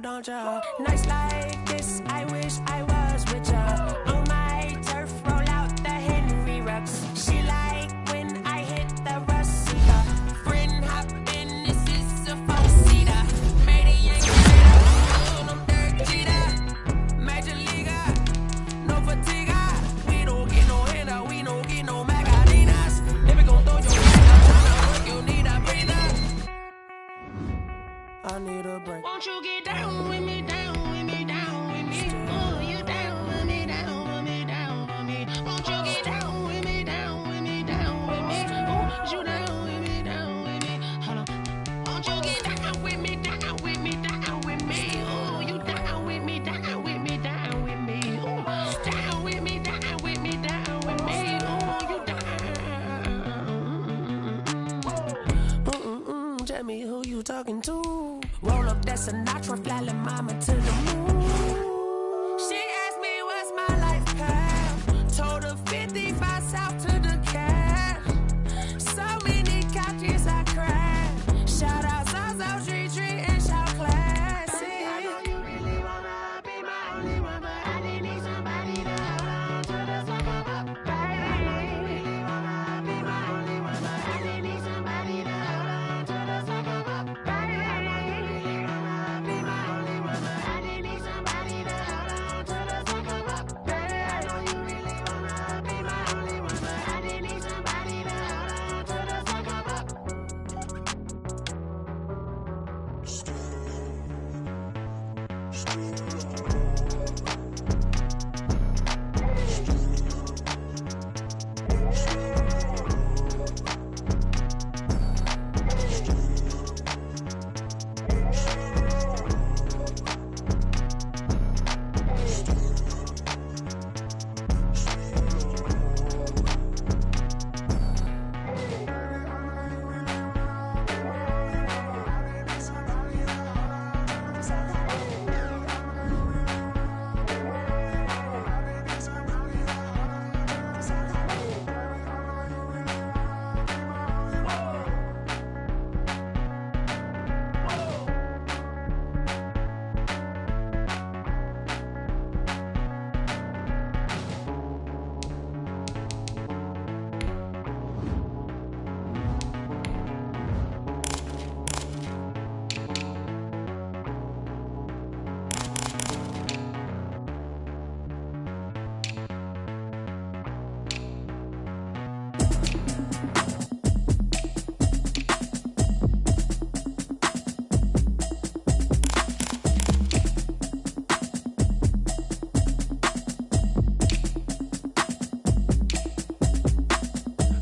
tell, don't ya? Nights like this, I wish I was with ya. On my turf, roll out the Henry Rux. She like when I hit the Rosita. Friend hop in, this is a four-seater. Made a Yankee later, I'm Derek Jeter. Major Leaguer, no fatigue. We don't get no hitter, we don't get no Magdalenas. Never gon' throw your hand up, tryna work, you need a breather. I need a break. Won't you get down with me, down with me, down with me? Oh, you down with me, down with me, down with me. Won't you get down with me, down with me, down with me? Oh, you down with me, down with me? Hold on. Won't you get down with me, down with me, down with me? Oh, you down with me, down with me, down with me? Oh, down with me, down with me, down with me? Oh, you down. Tell me who you talking to. Roll up that Sinatra, fly la mama to the moon. She asked me what's my life path. Told her 55 south to the cat. So many couches I crashed. Shout out South Street Tree and shout classic. I know you really wanna be my only one, but I didn't need somebody to hold on to the sucker up, baby. I know you really wanna be my only one, but I didn't need somebody to hold on to the sucker up, baby. I know you really wanna be my only one, but I didn't need somebody to hold on to the sucker up, baby. I know you really wanna be my only one, but I didn't need somebody to hold on to the sucker up.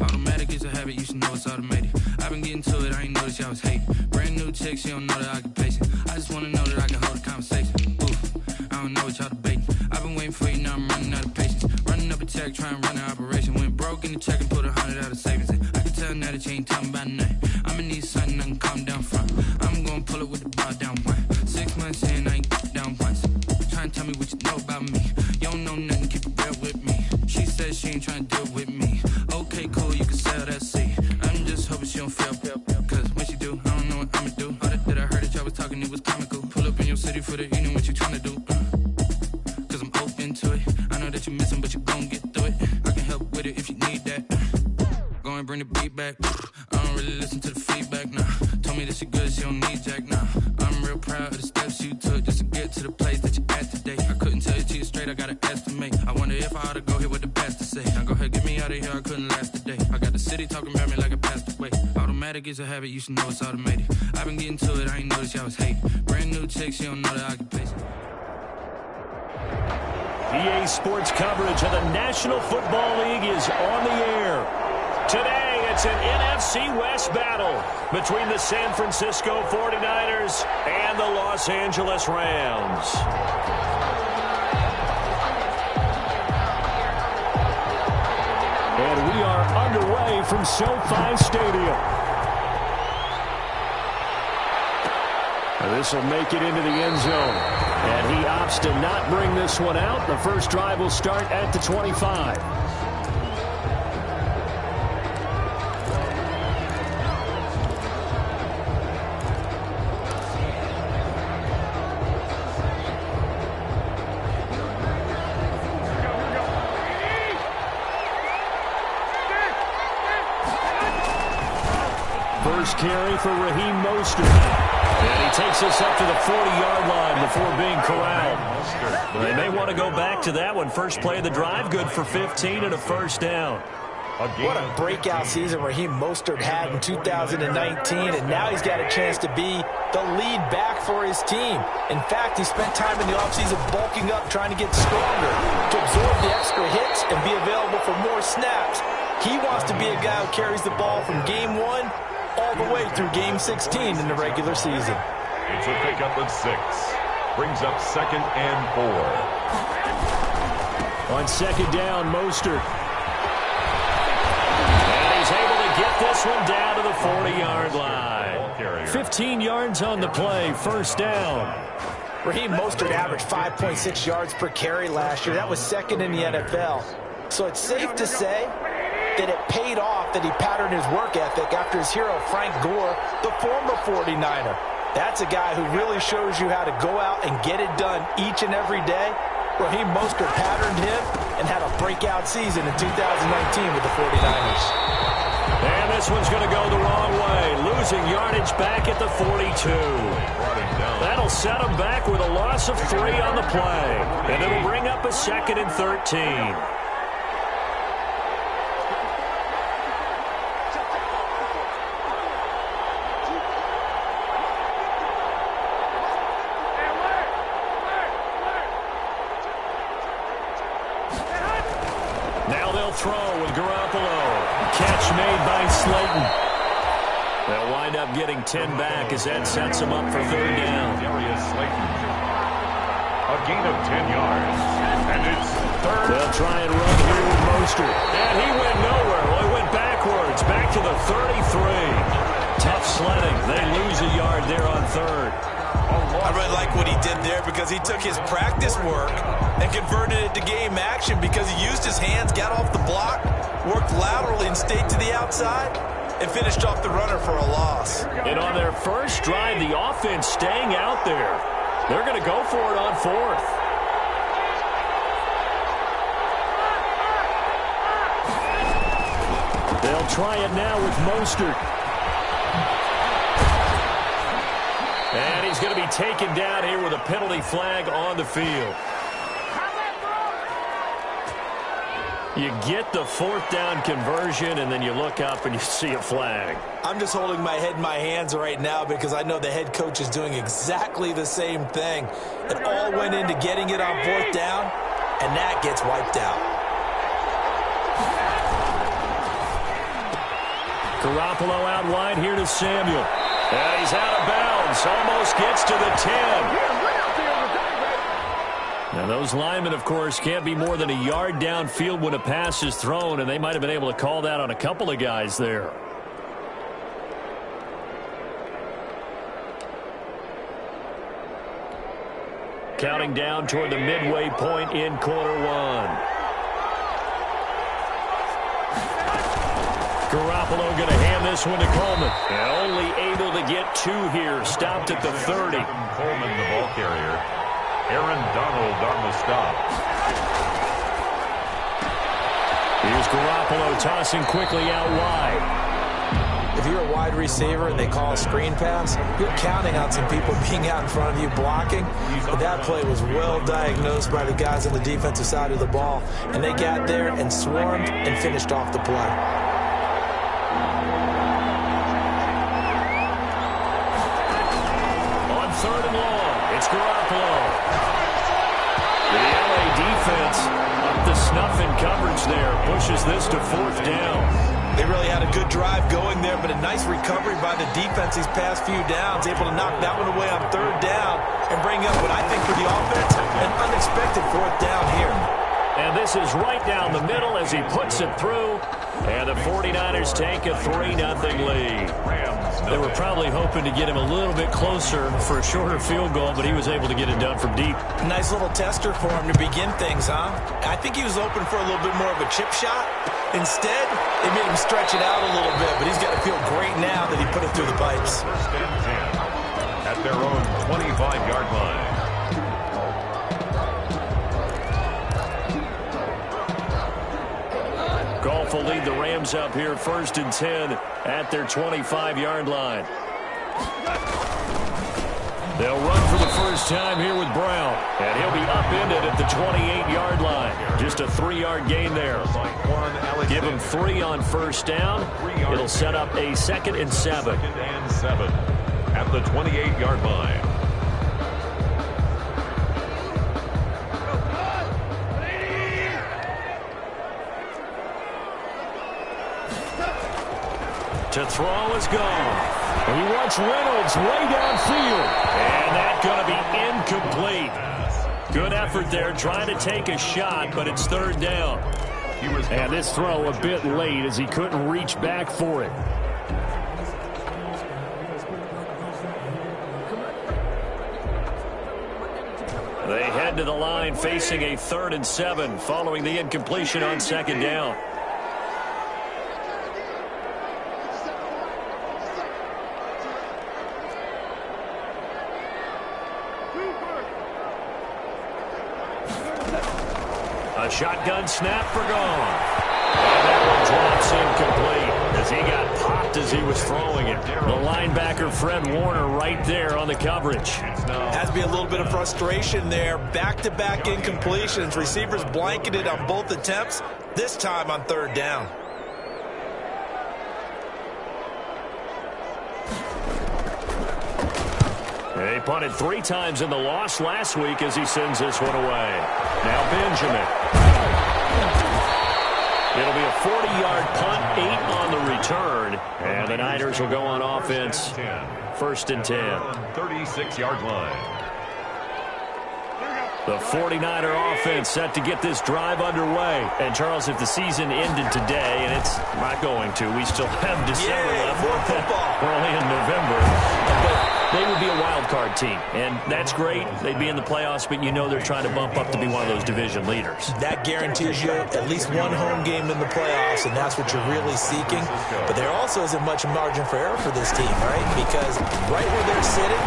Automatic is a habit, you should know it's automated. I've been getting to it, I ain't noticed y'all was hating. Brand new chick, she don't know the occupation. I just wanna know that I can hold a conversation. Oof, I don't know what y'all debating. I've been waiting for you, now I'm running out of patience. Running up a check, trying to run an operation. Went broke in the check and put 100 out of savings in. I can tell now that you ain't talking about nothing. I'ma need something I can calm down from. I'm gonna pull it with the bar down one. 6 months in, I ain't down once. Trying to tell me what you know about me. You don't know nothing, keep it real with me. She said she ain't trying to deal with me. Okay, cool, you can sell that seat. I'm just hoping she don't fail. Cause when she do, I don't know what I'ma do. All that I heard that y'all was talking, it was comical. Pull up in your city for the evening, what you trying to do? Cause I'm open to it. I know that you missing, but you gon' get through it. I can help with it if you need that. Go and bring the beat back. I don't really listen to the feedback, nah. Told me that she good, she don't need jack, nah. I'm real proud of the steps you took just to get to the place that you at today. I couldn't tell you to you straight, I gotta estimate. I wonder if I ought to go here with the pastor say. Now go ahead, get me out of here, I couldn't last a day. I got the city talking about me like I passed away. Automatic is a habit, you should know it's automated. I've been getting to it, I ain't noticed y'all was hating. Brand new chick, she don't know the occupation. EA Sports coverage of the National Football League is on the air. Today, it's an NFC West battle between the San Francisco 49ers and the Los Angeles Rams. And we are underway from SoFi Stadium. This will make it into the end zone. And he opts to not bring this one out. The first drive will start at the 25. first carry for Raheem Mostert. And he takes us up to the 40-yard line before being corralled. They may want to go back to that one. First play of the drive, good for 15 and a first down. What a breakout season Raheem Mostert had in 2019, and now he's got a chance to be the lead back for his team. In fact, he spent time in the offseason bulking up, trying to get stronger, to absorb the extra hits and be available for more snaps. He wants to be a guy who carries the ball from game 1 all the way through game 16 in the regular season. It's a pickup of 6. Brings up 2nd and 4. On 2nd down, Mostert. He's able to get this one down to the 40-yard line. 15 yards on the play, first down. Raheem Mostert averaged 5.6 yards per carry last year. That was 2nd in the NFL. So it's safe to say that it paid off that he patterned his work ethic after his hero, Frank Gore, the former 49er. That's a guy who really shows you how to go out and get it done each and every day. Raheem Mostert patterned him and had a breakout season in 2019 with the 49ers. And this one's going to go the wrong way, losing yardage back at the 42. That'll set him back with a loss of 3 on the play. And it'll bring up a 2nd and 13. Throw with Garoppolo. Catch made by Slayton. They'll wind up getting 10 back as that sets them up for 3rd down. Darius Slayton. A gain of 10 yards. And it's 3rd. They'll try and run here with Mostert. And he went nowhere. Well, he went backwards. Back to the 33. Tough sledding. They lose a yard there on 3rd. I really like what he did there because he took his practice work and converted it to game action because he used his hands, got off the block, worked laterally and stayed to the outside, and finished off the runner for a loss. And on their first drive, the offense staying out there. They're going to go for it on 4th. They'll try it now with Mostert. And he's going to be taken down here with a penalty flag on the field. You get the 4th down conversion, and then you look up and you see a flag. I'm just holding my head in my hands right now because I know the head coach is doing exactly the same thing. It all went into getting it on 4th down, and that gets wiped out. Garoppolo out wide here to Samuel. And he's out of bounds. Almost gets to the 10. Now, those linemen, of course, can't be more than a yard downfield when a pass is thrown, and they might have been able to call that on a couple of guys there. Counting down toward the midway point in quarter 1. Garoppolo going to hand this one to Coleman. And only able to get 2 here. Stopped at the 30. Coleman, the ball carrier. Aaron Donald on the stop. Here's Garoppolo tossing quickly out wide. If you're a wide receiver and they call a screen pass, you're counting on some people being out in front of you blocking. But that play was well diagnosed by the guys on the defensive side of the ball. And they got there and swarmed and finished off the play. Third and long. It's Garoppolo. The LA defense up to snuff in coverage there. Pushes this to 4th down. They really had a good drive going there, but a nice recovery by the defense these past few downs. Able to knock that one away on 3rd down and bring up what I think for the offense, an unexpected 4th down here. And this is right down the middle as he puts it through. And the 49ers take a 3-0 lead. They were probably hoping to get him a little bit closer for a shorter field goal, but he was able to get it done from deep. Nice little tester for him to begin things, huh? I think he was open for a little bit more of a chip shot. Instead, they made him stretch it out a little bit, but he's got to feel great now that he put it through the pipes. First and 10 at their own 25-yard line. Golf will lead lead the Rams up here 1st and 10 at their 25-yard line. They'll run for the first time here with Brown, and he'll be upended at the 28-yard line. Just a 3-yard gain there. Give him 3 on first down. It'll set up a 2nd and 7. 2nd and 7 at the 28-yard line. To throw is gone. And he wants Reynolds way downfield. And that's going to be incomplete. Good effort there trying to take a shot, but it's 3rd down. And this throw a bit late as he couldn't reach back for it. They head to the line facing a 3rd and 7 following the incompletion on 2nd down. A shotgun snap for gone. And that one drops incomplete as he got popped as he was throwing it. The linebacker, Fred Warner, right there on the coverage. Has to be a little bit of frustration there. Back-to-back incompletions. Receivers blanketed on both attempts, this time on 3rd down. They punted 3 times in the loss last week as he sends this one away. Now Benjamin. It'll be a 40-yard punt, 8 on the return. And the Niners will go on offense. 1st and 10. 36-yard line. The 49er offense set to get this drive underway. And, Charles, if the season ended today, and it's not going to, we still have December left. More football. We're only in November. But they would be a wild card team, and that's great. They'd be in the playoffs, but you know they're trying to bump up to be one of those division leaders. That guarantees you at least one home game in the playoffs, and that's what you're really seeking. But there also isn't much margin for error for this team, right? Because right where they're sitting,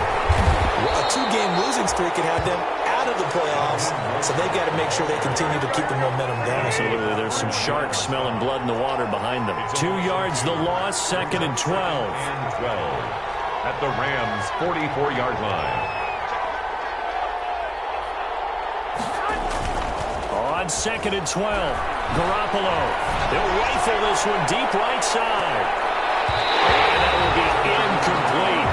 a 2-game losing streak could have them out of the playoffs, so they've got to make sure they continue to keep the momentum going. Absolutely. There's some sharks smelling blood in the water behind them. 2 yards the loss, 2nd and 12. And 12 at the Rams' 44-yard line. On 2nd and 12, Garoppolo. They'll rifle this one deep right side. And that will be incomplete.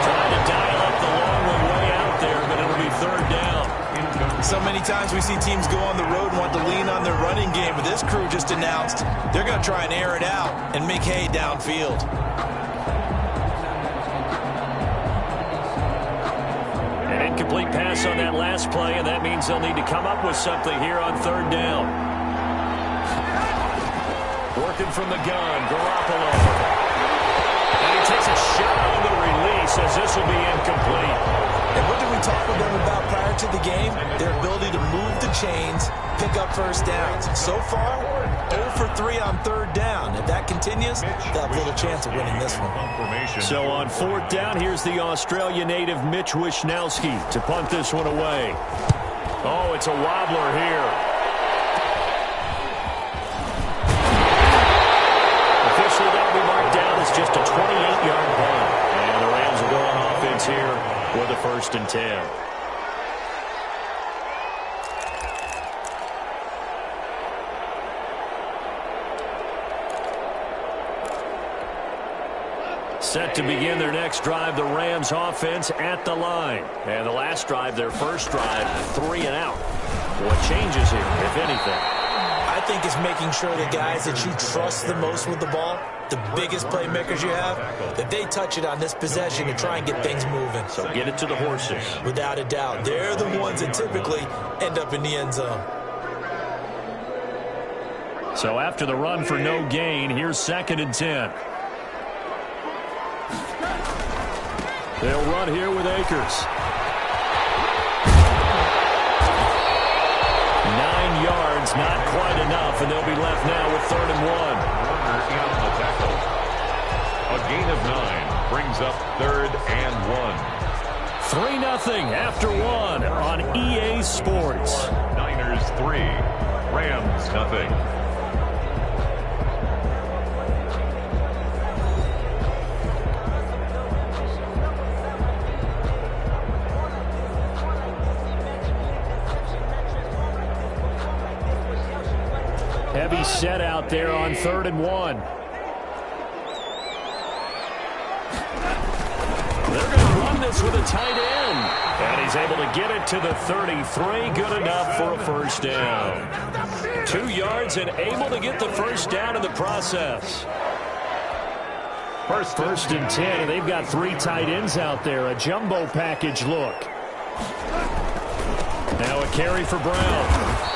Trying to dial up the long one way out there, but it'll be 3rd down. So many times we see teams go on the road and want to lean on their running game, but this crew just announced they're going to try and air it out and make hay downfield. An incomplete pass on that last play, and that means they'll need to come up with something here on 3rd down. Working from the gun, Garoppolo. And he takes a shot on the release as this will be incomplete. And what did we talk with them about prior to the game? Their ability to move the chains, pick up first downs. So far, 0 for 3 on 3rd down. If that continues, they'll have little chance of winning this one. So on 4th down, here's the Australia native Mitch Wishnowsky to punt this one away. Oh, it's a wobbler here. Officially, that'll be marked down as just a 28-yard punt. And the Rams will go on offense here with a 1st and 10. Set to begin their next drive, the Rams offense at the line. And the last drive, their first drive, 3 and out. What changes here, if anything? I think it's making sure the guys that you trust the most with the ball, the biggest playmakers you have, that they touch it on this possession to try and get things moving. So get it to the horses. Without a doubt. They're the ones that typically end up in the end zone. So after the run for no gain, here's 2nd and 10. They'll run here with Akers. 9 yards, not quite enough, and they'll be left now with 3rd and 1. Warner in on the tackle. A gain of 9 brings up 3rd and 1. 3-0 after 1 on EA Sports. Niners 3, Rams 0. Heavy set out there on 3rd and 1. They're going to run this with a tight end. And he's able to get it to the 33. Good enough for a first down. 2 yards and able to get the first down in the process. First and 10, and they've got 3 tight ends out there. A jumbo package look. Now a carry for Brown.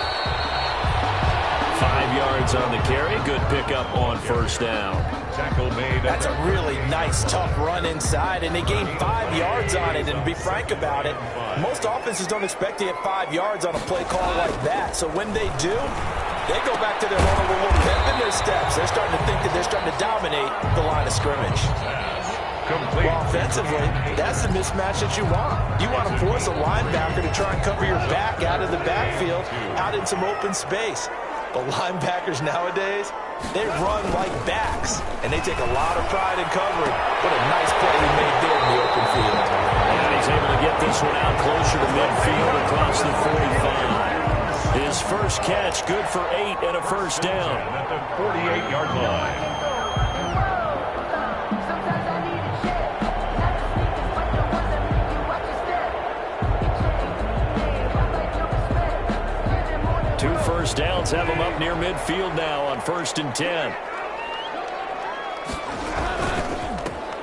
5 yards on the carry. Good pickup on first down. Tackle made. That's a really nice, tough run inside, and they gained 5 yards on it. And to be frank about it, most offenses don't expect to get 5 yards on a play call like that. So when they do, they go back to their run with a little pep in their steps. They're starting to think that they're starting to dominate the line of scrimmage. Well, offensively, that's the mismatch that you want. You want to force a linebacker to try and cover your back out of the backfield, out in some open space. But linebackers nowadays, they run like backs, and they take a lot of pride in covering. What a nice play he made there in the open field. And he's able to get this one out closer to midfield across the 45. His first catch, good for 8 and a first down. At the 48-yard line. Two first downs have him up near midfield now on 1st and 10.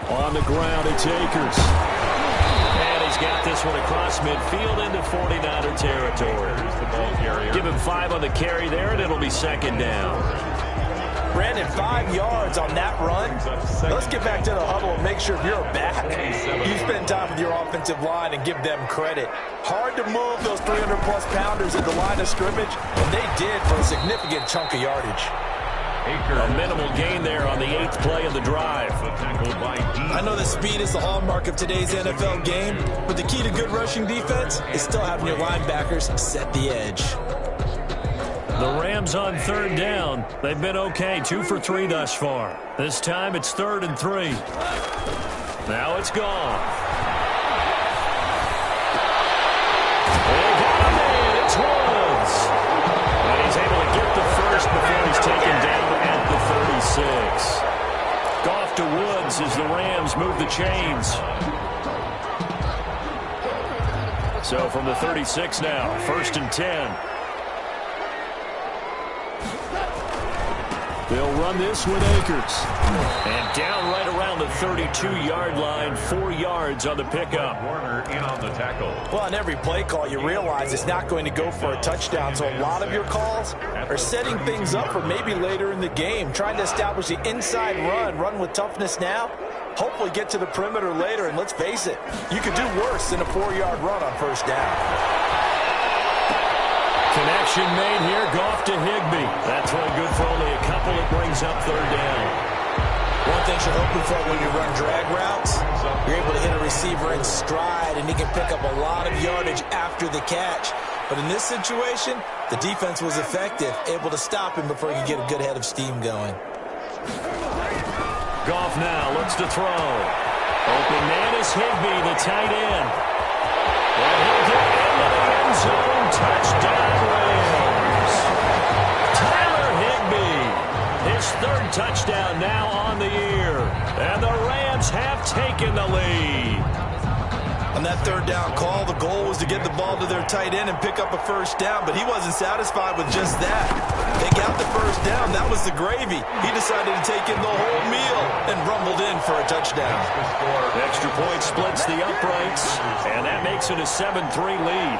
On the ground, it's Akers. And he's got this one across midfield into 49er territory. Give him 5 on the carry there, and it'll be 2nd down. Brandon, 5 yards on that run. Let's get back to the huddle and make sure if you're a back, you spend time with your offensive line and give them credit. Hard to move those 300-plus pounders at the line of scrimmage, and they did for a significant chunk of yardage. A minimal gain there on the 8th play of the drive. I know that speed is the hallmark of today's NFL game, but the key to good rushing defense is still having your linebackers set the edge. The Rams on 3rd down. They've been okay, 2 for 3 thus far. This time it's 3rd and 3. Now it's gone. They got a man. It's Woods. And he's able to get the first before he's taken down at the 36. Goff to Woods as the Rams move the chains. So from the 36 now, 1st and 10. They'll run this with Akers. And down right around the 32-yard line, 4 yards on the pickup. Warner in on the tackle. Well, on every play call, you realize it's not going to go for a touchdown. So a lot of your calls are setting things up for maybe later in the game, trying to establish the inside run with toughness now, hopefully get to the perimeter later. And let's face it, you could do worse than a 4-yard run on 1st down. Connection made here, Goff to Higbee. That's one good for only a couple. It brings up 3rd down. One thing you're hoping for when you run drag routes, you're able to hit a receiver in stride, and he can pick up a lot of yardage after the catch. But in this situation, the defense was effective, able to stop him before he could get a good head of steam going. Goff now looks to throw. Open man is Higbee, the tight end. And he'll get into the end zone. Touchdown, Rams. Tyler Higbee. His 3rd touchdown now on the year. And the Rams have taken the lead. On that 3rd down call, the goal was to get the ball to their tight end and pick up a first down, but he wasn't satisfied with just that. They got the first down. That was the gravy. He decided to take in the whole meal and rumbled in for a touchdown. Extra point splits the uprights, and that makes it a 7-3 lead.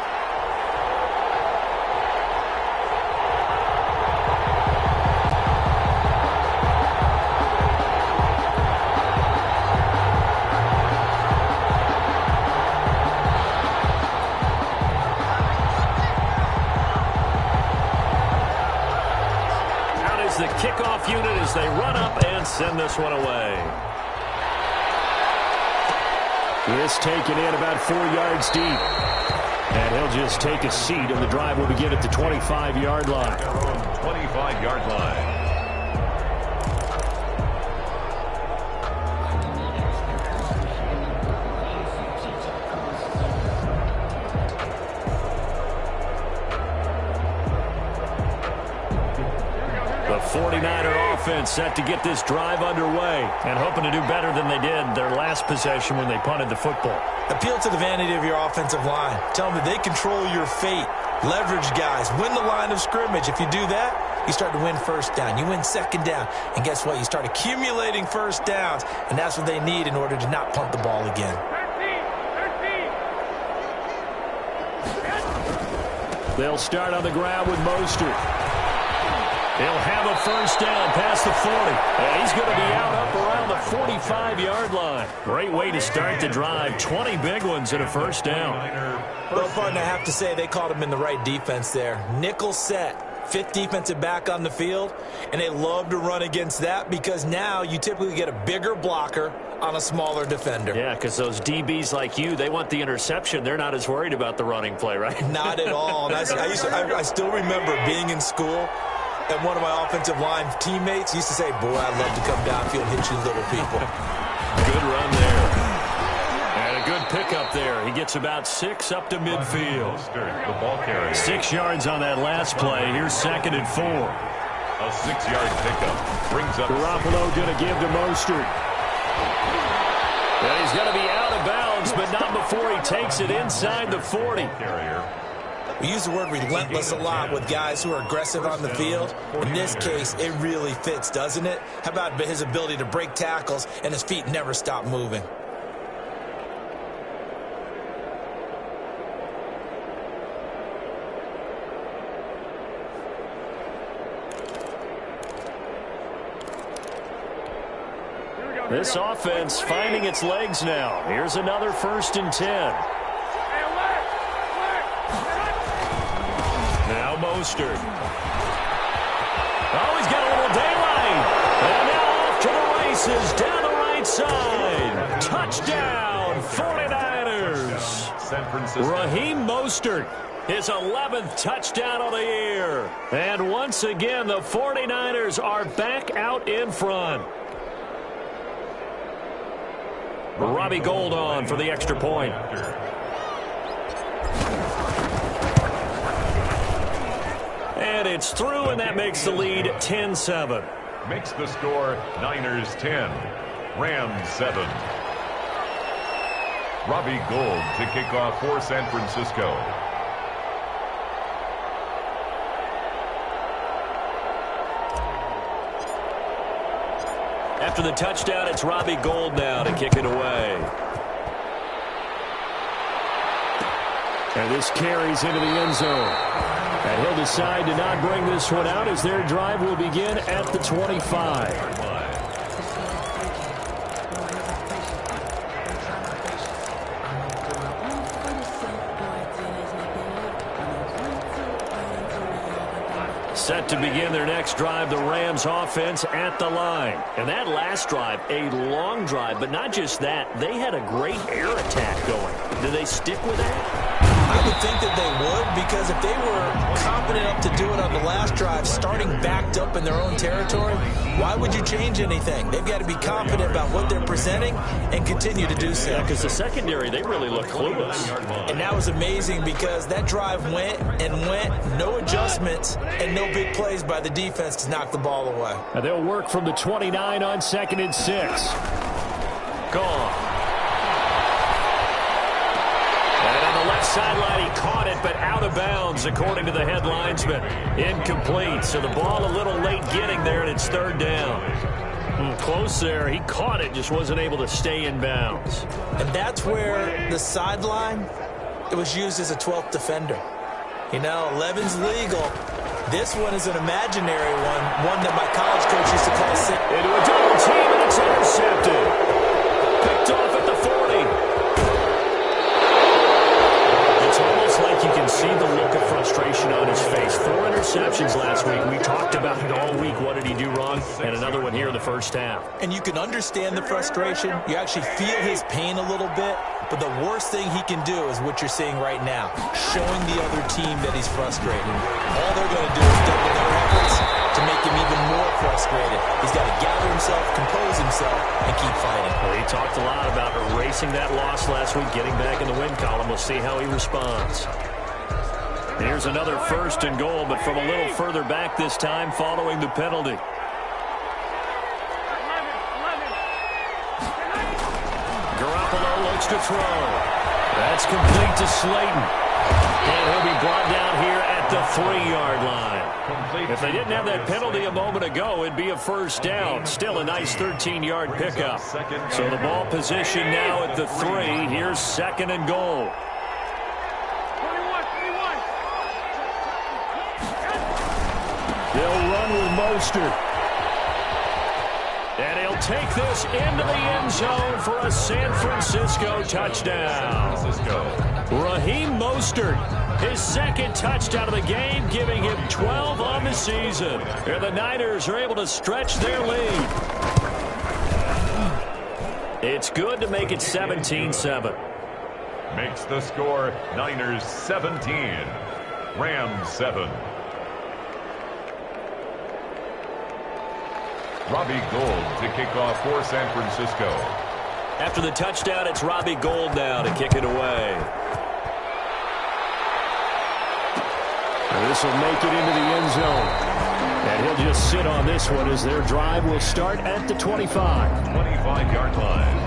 The kickoff unit as they run up and send this one away. This taken in about 4 yards deep. And he'll just take a seat, and the drive will begin at the 25-yard line. 25-yard line. 49er offense set to get this drive underway and hoping to do better than they did their last possession when they punted the football. Appeal to the vanity of your offensive line. Tell them that they control your fate. Leverage guys. Win the line of scrimmage. If you do that, you start to win first down. You win second down. And guess what? You start accumulating first downs. And that's what they need in order to not punt the ball again. They'll start on the ground with Mostert. He'll have a first down past the 40. And he's going to be out up around the 45-yard line. Great way to start the drive. 20 big ones and a first down. Well, partner, I have to say they caught him in the right defense there. Nickel set. Fifth defensive back on the field. And they love to run against that because now you typically get a bigger blocker on a smaller defender. Yeah, because those DBs like you, they want the interception. They're not as worried about the running play, right? Not at all. And I still remember being in school, and one of my offensive line teammates used to say, boy, I'd love to come downfield and hit you little people. Good run there. And a good pickup there. He gets about 6 up to midfield. The ball carrier. 6 yards on that last play. Here's 2nd and 4. A 6-yard pickup brings up. Garoppolo going to give to Mostert. And he's going to be out of bounds, but not before he takes it inside the 40. Carrier. We use the word relentless a lot with guys who are aggressive on the field. In this case, it really fits, doesn't it? How about his ability to break tackles and his feet never stop moving? This offense finding its legs now. Here's another 1st and 10. Now Mostert. Oh, he's got a little daylight. And now off to the races down the right side. Touchdown, 49ers. San Francisco. Raheem Mostert, his 11th touchdown of the year. And once again, the 49ers are back out in front. Robbie Gould on for the extra point. And it's through, and that makes the lead 10-7. Makes the score Niners 10, Rams 7. Robbie Gould to kick off for San Francisco. After the touchdown, it's Robbie Gould now to kick it away. And this carries into the end zone. And he'll decide to not bring this one out as their drive will begin at the 25. Set to begin their next drive, the Rams offense at the line. And that last drive, a long drive, but not just that. They had a great air attack going. Do they stick with that? I would think that they would, because if they were confident enough to do it on the last drive, starting backed up in their own territory, why would you change anything? They've got to be confident about what they're presenting and continue to do so. Yeah, because the secondary, they really look clueless. And that was amazing because that drive went and went, no adjustments, and no big plays by the defense to knock the ball away. And they'll work from the 29 on 2nd and 6. Gone. Left sideline, he caught it, but out of bounds, according to the head linesman. Incomplete, so the ball a little late getting there, and it's 3rd down. Close there. He caught it, just wasn't able to stay in bounds. And that's where the sideline, it was used as a 12th defender. You know, 11's legal. This one is an imaginary one that my college coach used to call sick. Into a double team, and it's intercepted. Picked off at the 40. It's almost like you can see the look of frustration on his face. 4 interceptions last week. We talked about it all week. What did he do wrong? And another one here in the first half. And you can understand the frustration. You actually feel his pain a little bit. But the worst thing he can do is what you're seeing right now, showing the other team that he's frustrated. All they're going to do is double their efforts to make him even more frustrated. He's got to gather himself, compose himself, and keep fighting. Well, he talked a lot about erasing that loss last week, getting back in the win column. We'll see how he responds. Here's another first and goal, but from a little further back this time following the penalty. Garoppolo looks to throw. That's complete to Slayton. And he'll be brought down here at the 3-yard line. If they didn't have that penalty a moment ago, it'd be a first down. Still a nice 13-yard pickup. So the ball position now at the 3. Here's second and goal. They'll run with Mostert. And he'll take this into the end zone for a San Francisco touchdown. Raheem Mostert, his second touchdown of the game, giving him 12 on the season. And the Niners are able to stretch their lead. It's good to make it 17-7. Makes the score Niners 17, Rams 7. Robbie Gould to kick off for San Francisco. After the touchdown, it's Robbie Gould now to kick it away. And this will make it into the end zone. And he'll just sit on this one as their drive will start at the 25. 25-yard line.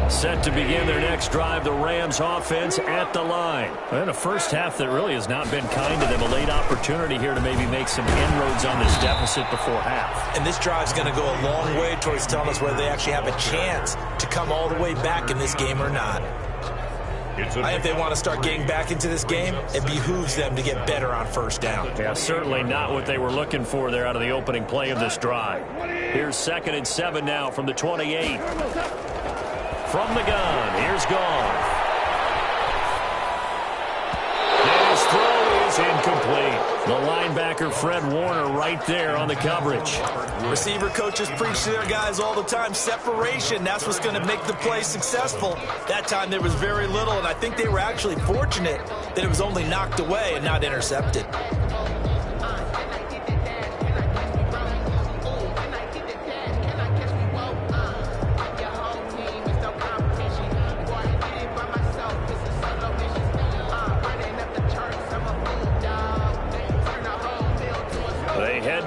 Set to begin their next drive, the Rams offense at the line. And a first half that really has not been kind to them. A late opportunity here to maybe make some inroads on this deficit before half. And this drive is going to go a long way towards telling us whether they actually have a chance to come all the way back in this game or not. If they want to start getting back into this game, it behooves them to get better on first down. Yeah, certainly not what they were looking for there out of the opening play of this drive. Here's 2nd and 7 now from the 28. From the gun, here's Goff. And his throw is incomplete. The linebacker, Fred Warner, right there on the coverage. Receiver coaches preach to their guys all the time. Separation, that's what's going to make the play successful. That time there was very little, and I think they were actually fortunate that it was only knocked away and not intercepted.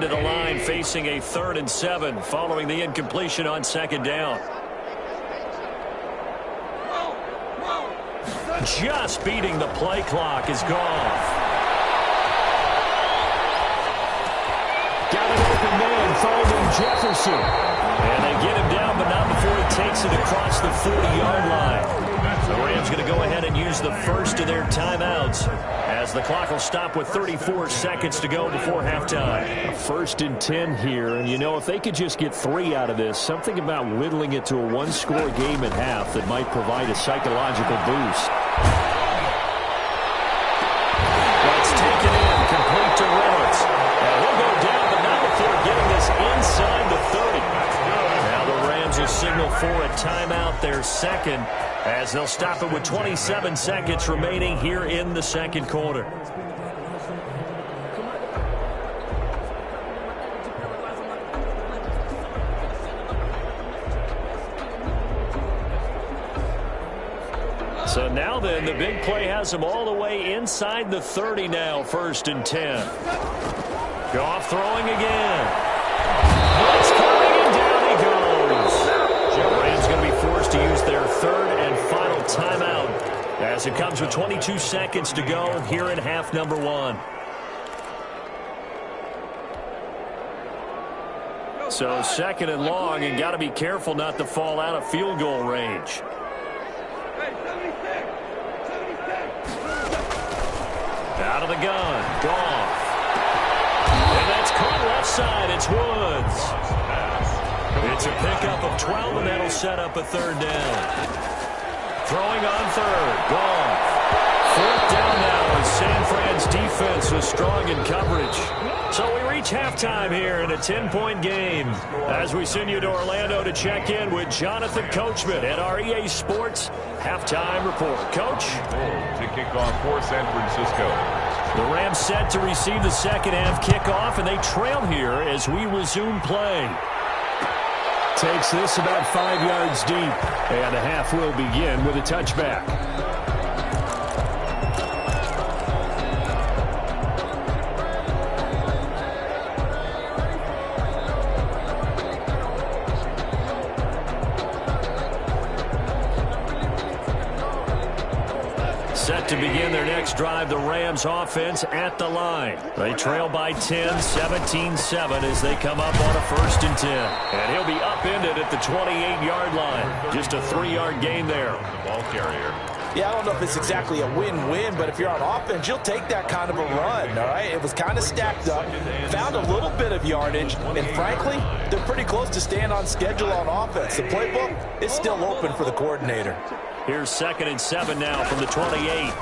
To the line facing a 3rd and 7 following the incompletion on 2nd down. Just beating the play clock is Goff. Got an open man, Fielding Jefferson. And they get him down, but not before he takes it across the 40-yard line. The Rams going to go ahead and use the first of their timeouts as the clock will stop with 34 seconds to go before halftime. A 1st and 10 here, and you know, if they could just get 3 out of this, something about whittling it to a 1-score game at half that might provide a psychological boost. That's taken in, complete to Reynolds. And he'll go down, but not before getting this inside the 30. Now the Rams will signal for a timeout, their second, as they'll stop it with 27 seconds remaining here in the second quarter. So now then, the big play has them all the way inside the 30 now, 1st and 10. Goff throwing again. Blitz coming, and down he goes. The Rams going to be forced to use their 3rd and final timeout as it comes with 22 seconds to go here in half number 1. So 2nd and long, and got to be careful not to fall out of field goal range. Out of the gun, Goff. And that's caught left side. It's Woods. It's a pickup of 12, and that'll set up a 3rd down. Throwing on 3rd, Goff. 4th down now as San Fran's defense was strong in coverage. So we reach halftime here in a 10-point game as we send you to Orlando to check in with Jonathan Coachman at our EA Sports Halftime Report. Coach? To kick off for San Francisco. The Rams set to receive the second half kickoff, and they trail here as we resume play. Takes this about 5 yards deep, and the half will begin with a touchback. Set to begin their next drive, the Rams offense at the line. They trail by 10, 17-7 as they come up on a 1st and 10. And he'll be upended at the 28-yard line. Just a 3-yard gain there. The ball carrier. Yeah, I don't know if it's exactly a win-win, but if you're on offense, you'll take that kind of a run, all right? It was kind of stacked up, found a little bit of yardage, and frankly, they're pretty close to staying on schedule on offense. The playbook is still open for the coordinator. Here's 2nd and 7 now from the 28. Now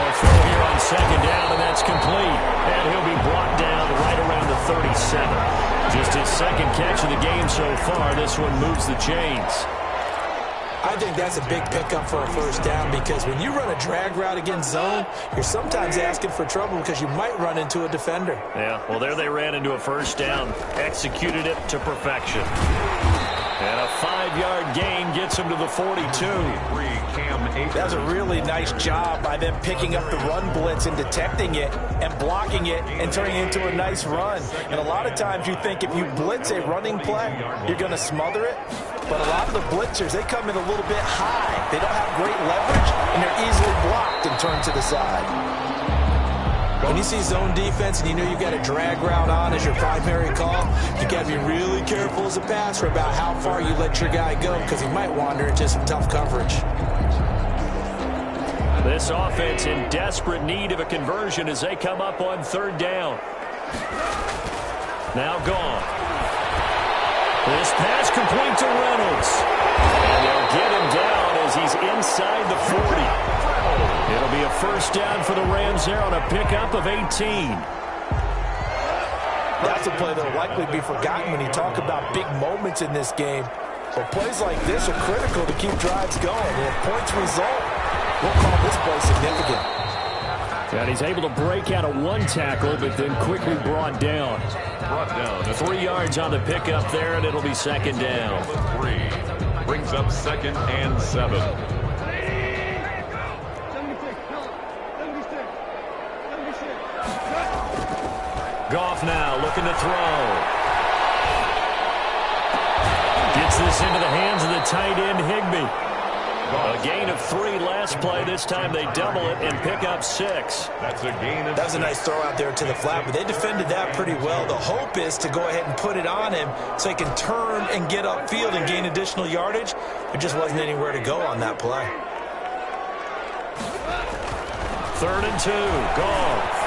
a throw here on 2nd down, and that's complete. And he'll be brought down right around the 37. Just his 2nd catch of the game so far. This one moves the chains. I think that's a big pickup for a 1st down because when you run a drag route against zone, you're sometimes asking for trouble because you might run into a defender. Yeah, well, there they ran into a 1st down. Executed it to perfection. And a 5-yard gain gets him to the 42. That's a really nice job by them picking up the run blitz and detecting it and blocking it and turning it into a nice run. And a lot of times you think if you blitz a running play, you're going to smother it. But a lot of the blitzers, they come in a little bit high. They don't have great leverage, and they're easily blocked and turned to the side. When you see zone defense and you know you've got a drag route on as your primary call, you got to be really careful as a passer about how far you let your guy go because he might wander into some tough coverage. This offense in desperate need of a conversion as they come up on 3rd down. Now gone. This pass complete to Reynolds. And they'll get him down as he's inside the 40. It'll be a 1st down for the Rams there on a pickup of 18. That's a play that will likely be forgotten when you talk about big moments in this game. But plays like this are critical to keep drives going. And if points result, we'll call this play significant. And he's able to break out of 1 tackle, but then quickly brought down. 3 yards on the pickup there, and it'll be 2nd down. 3 brings up 2nd and 7. Goff now looking to throw. Gets this into the hands of the tight end, Higbee. A gain of 3 last play. This time they double it and pick up 6. That's a gain of 6. That was a nice throw out there to the flat, but they defended that pretty well. The hope is to go ahead and put it on him so he can turn and get upfield and gain additional yardage. There just wasn't anywhere to go on that play. 3rd and 2. Goff.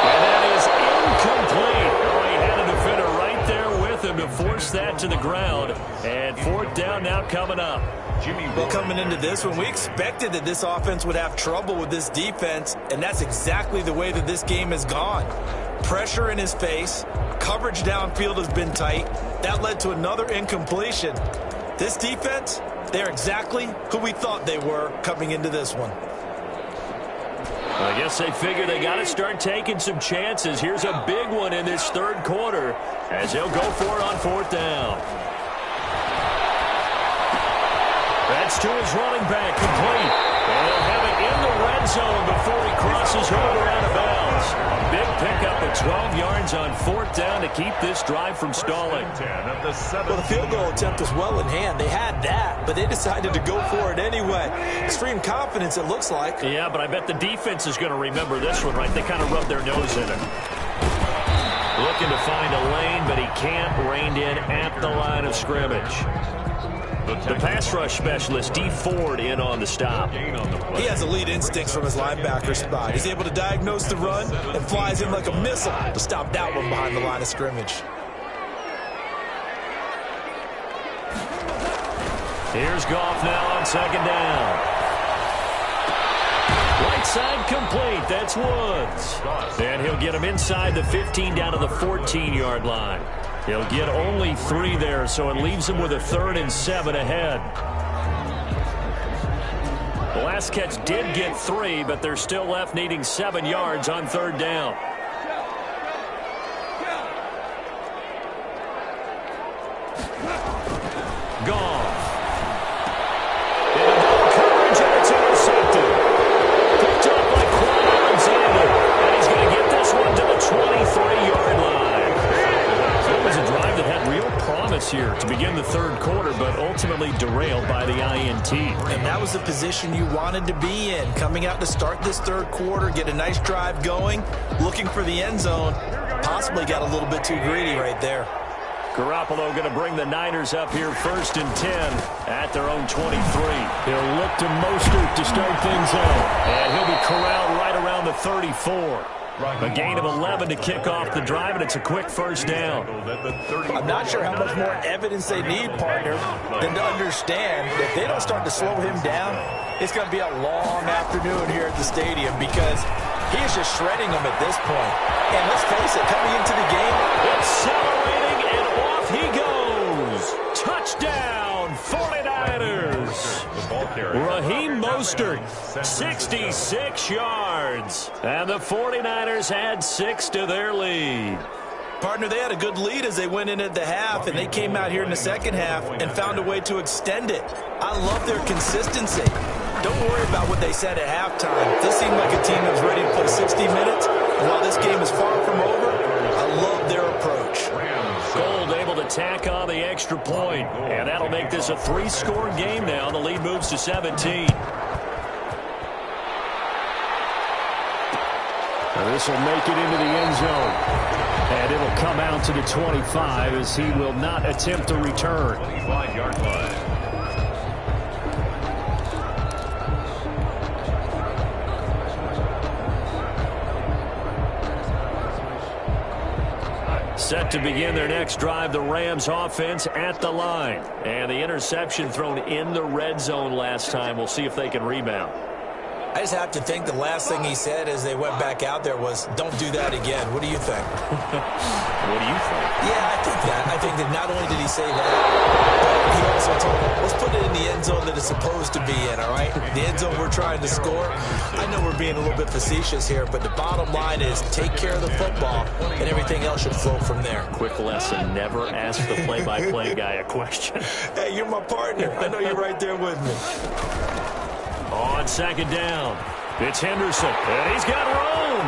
And that is incomplete. Oh, he had a defender right there with him to force that to the ground. And 4th down now coming up. Well, coming into this one, we expected that this offense would have trouble with this defense, and that's exactly the way that this game has gone. Pressure in his face, coverage downfield has been tight. That led to another incompletion. This defense, they're exactly who we thought they were coming into this one. I guess they figure they got to start taking some chances. Here's a big one in this 3rd quarter as they'll go for it on 4th down. That's to his running back, complete. And they'll have it in the red zone before he crosses over out of bounds. A big pickup of 12 yards on 4th down to keep this drive from stalling. Well, the field goal attempt was well in hand. They had that, but they decided to go for it anyway. Extreme confidence, it looks like. Yeah, but I bet the defense is going to remember this one, right? They kind of rubbed their nose in it. Looking to find a lane, but he can't. Reined in at the line of scrimmage. The pass rush specialist, D. Ford, in on the stop. He has elite instincts from his linebacker spot. He's able to diagnose the run and flies in like a missile to stop that one behind the line of scrimmage. Here's Goff now on 2nd down. Right side complete. That's Woods. And he'll get him inside the 15 down to the 14-yard line. He'll get only 3 there, so it leaves him with a 3rd and 7 ahead. The last catch did get 3, but they're still left needing 7 yards on third down. Gone. Into coverage, and it's intercepted. Picked up by Quan Alexander. And he's going to get this one to the 23-yard line. So it was a drive that had real promise here to begin the third quarter, but ultimately derailed by the INT. And that was the position you wanted to be in. Coming out to start this third quarter, get a nice drive going, looking for the end zone. Possibly got a little bit too greedy right there. Garoppolo going to bring the Niners up here 1st and 10 at their own 23. He'll look to Mostert to start things out. And he'll be corralled right around the 34. A gain of 11 to kick off the drive, and it's a quick first down. I'm not sure how much more evidence they need, partner, than to understand that if they don't start to slow him down, it's going to be a long afternoon here at the stadium because he is just shredding them at this point. And let's face it, coming into the game, accelerating, and off he goes. Touchdown, 49ers. Raheem Mostert, 66 yards. And the 49ers add 6 to their lead. Partner, they had a good lead as they went in at the half, and they came out here in the second half and found a way to extend it. I love their consistency. Don't worry about what they said at halftime. This seemed like a team that was ready to play 60 minutes. And while this game is far from over, I love their approach. Gold able to tack on the extra point, and that'll make this a 3-score game now. The lead moves to 17. Now this will make it into the end zone. And it'll come out to the 25 as he will not attempt to return. 25-yard line. Set to begin their next drive, the Rams offense at the line. And the interception thrown in the red zone last time. We'll see if they can rebound. I just have to think the last thing he said as they went back out there was, don't do that again. What do you think? What do you think? Yeah, I think that. I think that not only did he say that, but he also told him, let's put it in the end zone that it's supposed to be in, all right? The end zone we're trying to score. I know we're being a little bit facetious here, but the bottom line is take care of the football, and everything else should flow from there. Quick lesson, never ask the play-by-play guy a question. Hey, you're my partner. I know you're right there with me. On second down, it's Henderson, and he's got room.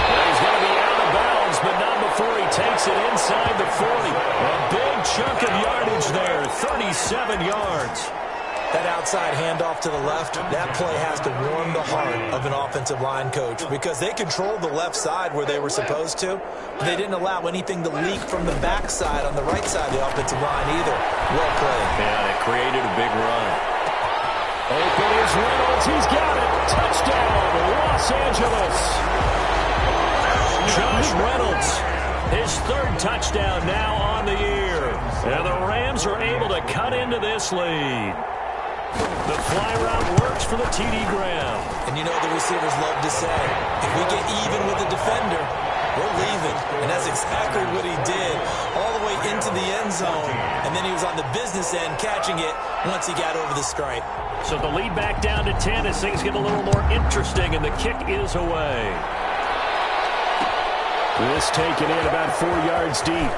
And he's going to be out of bounds, but not before he takes it inside the 40. A big chunk of yardage there, 37 yards. That outside handoff to the left, that play has to warm the heart of an offensive line coach because they controlled the left side where they were supposed to, but they didn't allow anything to leak from the backside on the right side of the offensive line either. Well played. And it created a big run. Open is Reynolds. He's got it. Touchdown, Los Angeles. Josh Reynolds, his 3rd touchdown now on the year. And the Rams are able to cut into this lead. The fly route works for the TD Graham. And you know the receivers love to say, if we get even with the defender, we're leaving. And that's exactly what he did all the way into the end zone. And then he was on the business end catching it once he got over the stripe. So the lead back down to 10 as things get a little more interesting, and the kick is away. This taken in about 4 yards deep.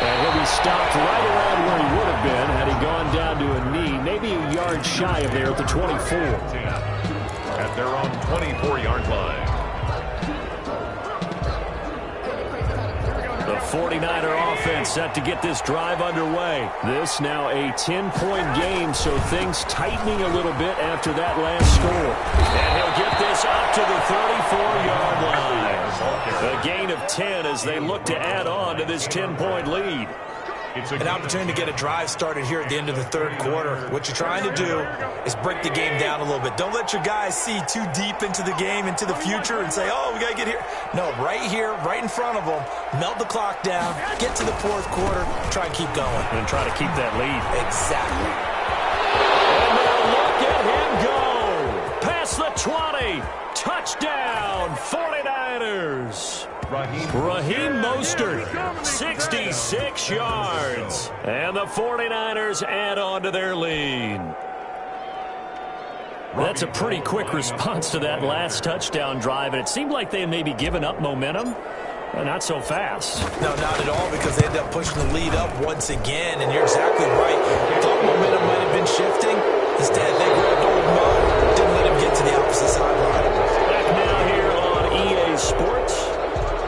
And he'll be stopped right around where he would have been had he gone down to a knee, maybe a yard shy of there at the 24. At their own 24-yard line. The 49er offense set to get this drive underway. This now a 10-point game, so things tightening a little bit after that last score. And he'll get this up to the 34-yard line. A gain of 10 as they look to add on to this 10-point lead. An opportunity to get a drive started here at the end of the third quarter. What you're trying to do is break the game down a little bit. Don't let your guys see too deep into the game, into the future, and say, oh, we got to get here. No, right here, right in front of them, melt the clock down, get to the fourth quarter, try and keep going. And try to keep that lead. Exactly. And now look at him go. Past the 20. Touchdown, 49ers. Raheem Mostert, 66 yards. And the 49ers add on to their lead. That's a pretty quick response to that last touchdown drive, and it seemed like they had maybe given up momentum. Not so fast. No, not at all, because they ended up pushing the lead up once again, and you're exactly right. Thought momentum might have been shifting. Instead, they grabbed old Mo, didn't let him get to the opposite sideline. Back now here on EA Sports,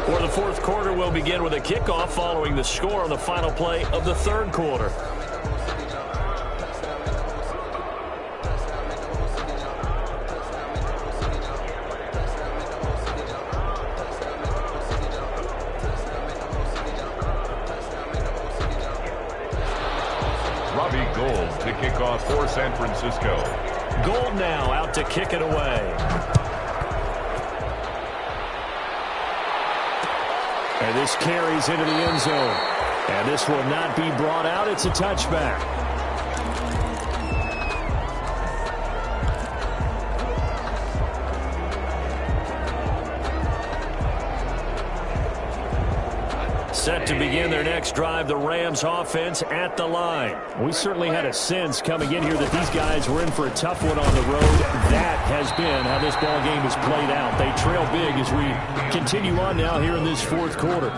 where the fourth quarter will begin with a kickoff following the score on the final play of the third quarter. To kick off for San Francisco. Gold now out to kick it away. And this carries into the end zone. And this will not be brought out. It's a touchback. Set to begin their next drive, the Rams offense at the line. We certainly had a sense coming in here that these guys were in for a tough one on the road. That has been how this ball game has played out. They trail big as we continue on now here in this fourth quarter.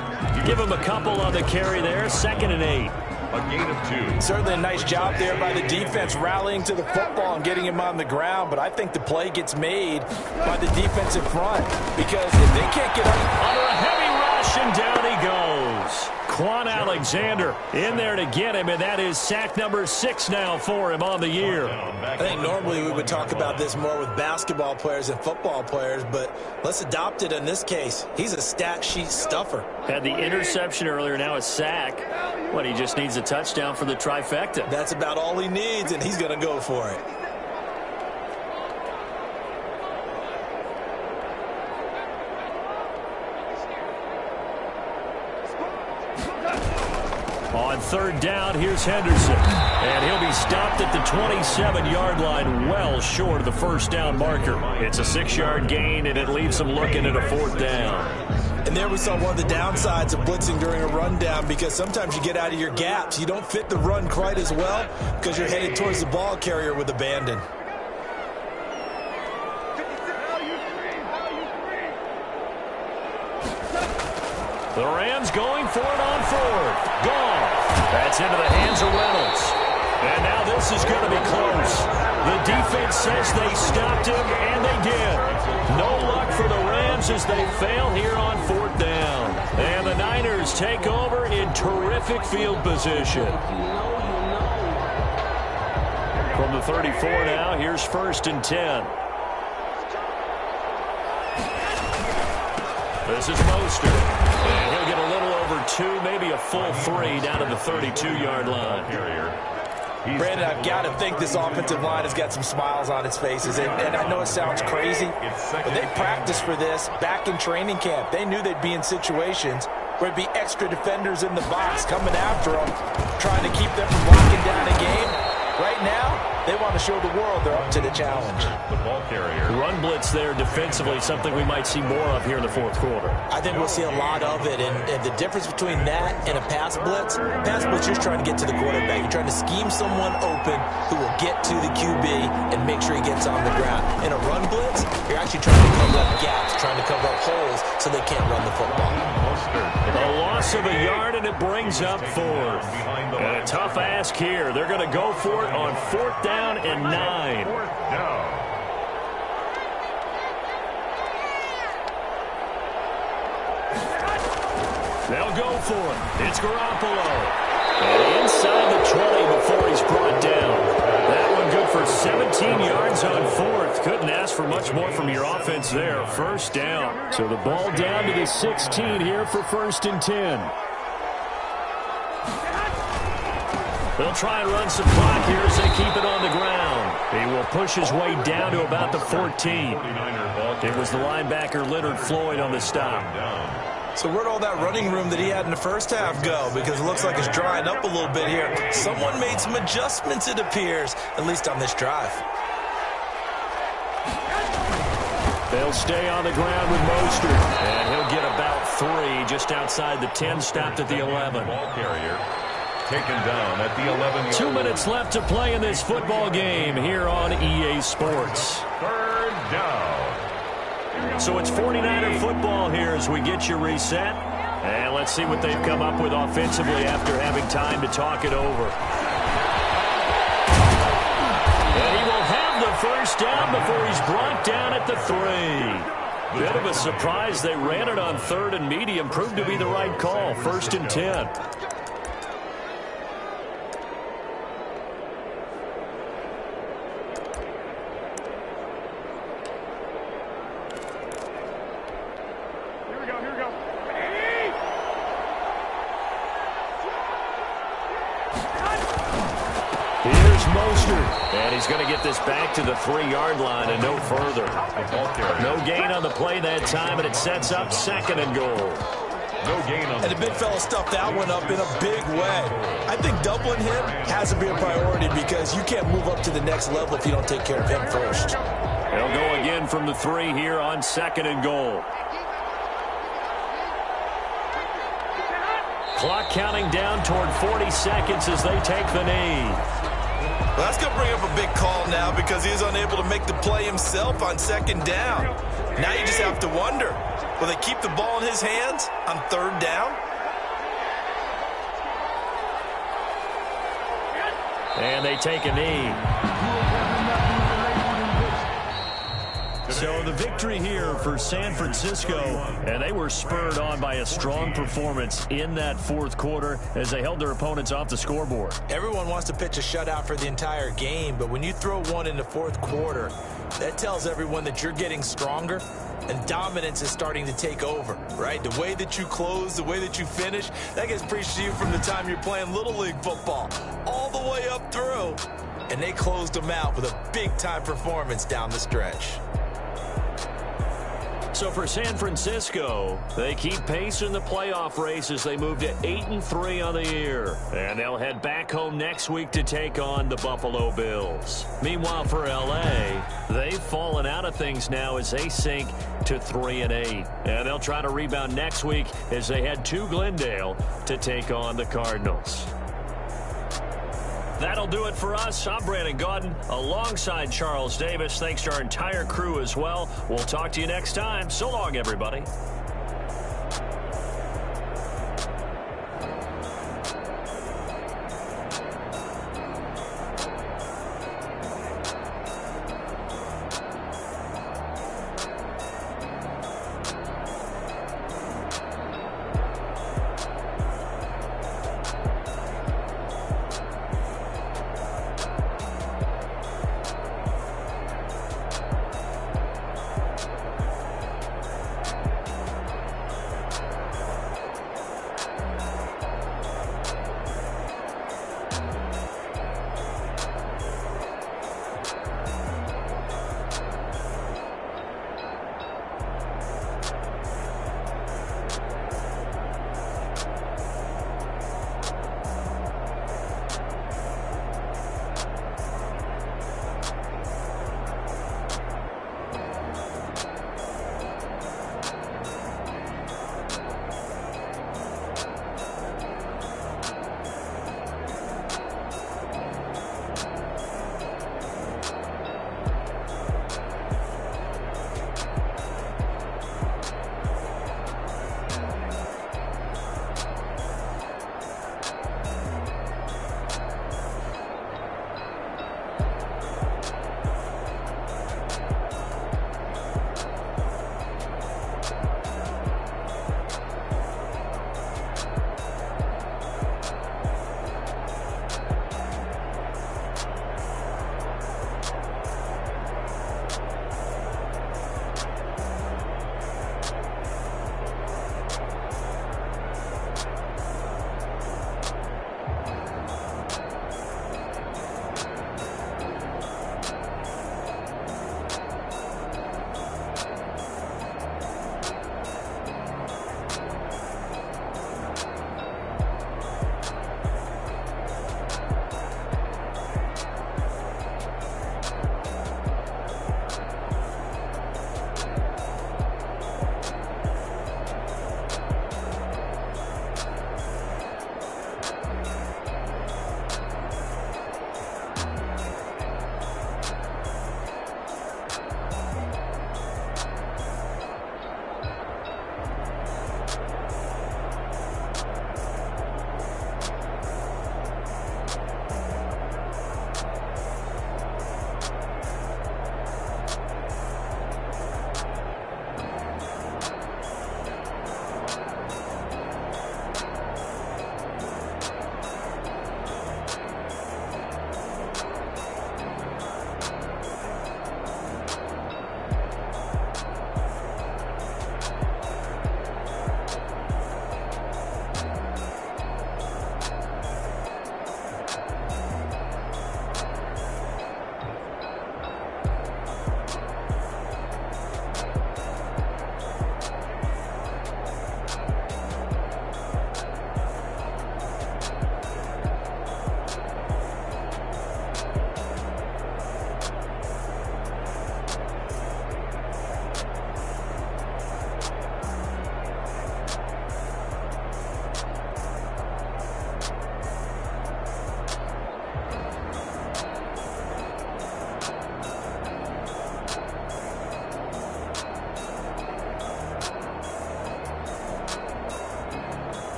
Give them a couple on the carry there, 2nd and 8. A gain of 2. Certainly a nice job there by the defense rallying to the football and getting him on the ground, but I think the play gets made by the defensive front, because if they can't get up under a heavy rush, and down he goes. Quan Alexander in there to get him, and that is sack number 6 now for him on the year. I think normally we would talk about this more with basketball players and football players, but let's adopt it in this case. He's a stat sheet stuffer. Had the interception earlier, now a sack. What, he just needs a touchdown for the trifecta. That's about all he needs, and he's going to go for it. On third down, here's Henderson. And he'll be stopped at the 27-yard line, well short of the first down marker. It's a 6-yard gain, and it leaves them looking at a 4th down. And there we saw one of the downsides of blitzing during a rundown, because sometimes you get out of your gaps. You don't fit the run quite as well because you're headed towards the ball carrier with abandon. The Rams going for it on 4th. Gone. That's into the hands of Reynolds. And now this is going to be close. The defense says they stopped him, and they did. No luck for the Rams as they fail here on 4th down. And the Niners take over in terrific field position. From the 34 now, here's 1st and 10. This is Mostert. And he'll get a little over 2, maybe a full 3 down to the 32-yard line. Brandon, I've got to think this offensive line has got some smiles on its faces. And I know it sounds crazy, but they practiced for this back in training camp. They knew they'd be in situations where it'd be extra defenders in the box coming after them, trying to keep them from locking down a game. Right now, they want to show the world they're up to the challenge. The ball carrier. Run blitz there defensively, something we might see more of here in the fourth quarter. I think we'll see a lot of it, and the difference between that and a pass blitz, you're trying to get to the quarterback. You're trying to scheme someone open who will get to the QB and make sure he gets on the ground. In a run blitz, you're actually trying to cover up gaps, trying to cover up holes so they can't run the football. A loss of a yard, and it brings up 4th. And a tough ask here. They're going to go for it on 4th down and 9. 4th down. They'll go for it. It's Garoppolo. And inside the 20 before he's brought down. That one good for 17 yards on 4th. Couldn't ask for much more from your offense there. 1st down. So the ball down to the 16 here for 1st and 10. They'll try and run some clock here as they keep it on the ground. He will push his way down to about the 14. It was the linebacker Leonard Floyd on the stop. So where'd all that running room that he had in the first half go? Because it looks like it's drying up a little bit here. Someone made some adjustments, it appears, at least on this drive. They'll stay on the ground with Mostert. And he'll get about 3 just outside the 10, stopped at the 11. Ball carrier taken down at the 11. 2 minutes left to play in this football game here on EA Sports. Third down. So it's 49er football here as we get you reset. And let's see what they've come up with offensively after having time to talk it over. And he will have the first down before he's brought down at the 3. Bit of a surprise. They ran it on 3rd and medium. Proved to be the right call. 1st and 10. And he's going to get this back to the 3-yard line and no further. No gain on the play that time, and it sets up 2nd and goal. No gain on. And the big fella stuffed that one up in a big way. I think doubling him has to be a priority because you can't move up to the next level if you don't take care of him first. They'll go again from the 3 here on 2nd and goal. Clock counting down toward 40 seconds as they take the knee. Well, that's going to bring up a big call now because he's unable to make the play himself on 2nd down. Now you just have to wonder, will they keep the ball in his hands on 3rd down? And they take a knee. So the victory here for San Francisco, and they were spurred on by a strong performance in that 4th quarter as they held their opponents off the scoreboard. Everyone wants to pitch a shutout for the entire game, but when you throw one in the 4th quarter, that tells everyone that you're getting stronger and dominance is starting to take over, right? The way that you close, the way that you finish, that gets preached to you from the time you're playing Little League football all the way up through. And they closed them out with a big-time performance down the stretch. So for San Francisco, they keep pace in the playoff race as they move to 8-3 on the year. And they'll head back home next week to take on the Buffalo Bills. Meanwhile, for L.A., they've fallen out of things now as they sink to 3-8. And they'll try to rebound next week as they head to Glendale to take on the Cardinals. That'll do it for us. I'm Brandon Gaudin alongside Charles Davis. Thanks to our entire crew as well. We'll talk to you next time. So long, everybody.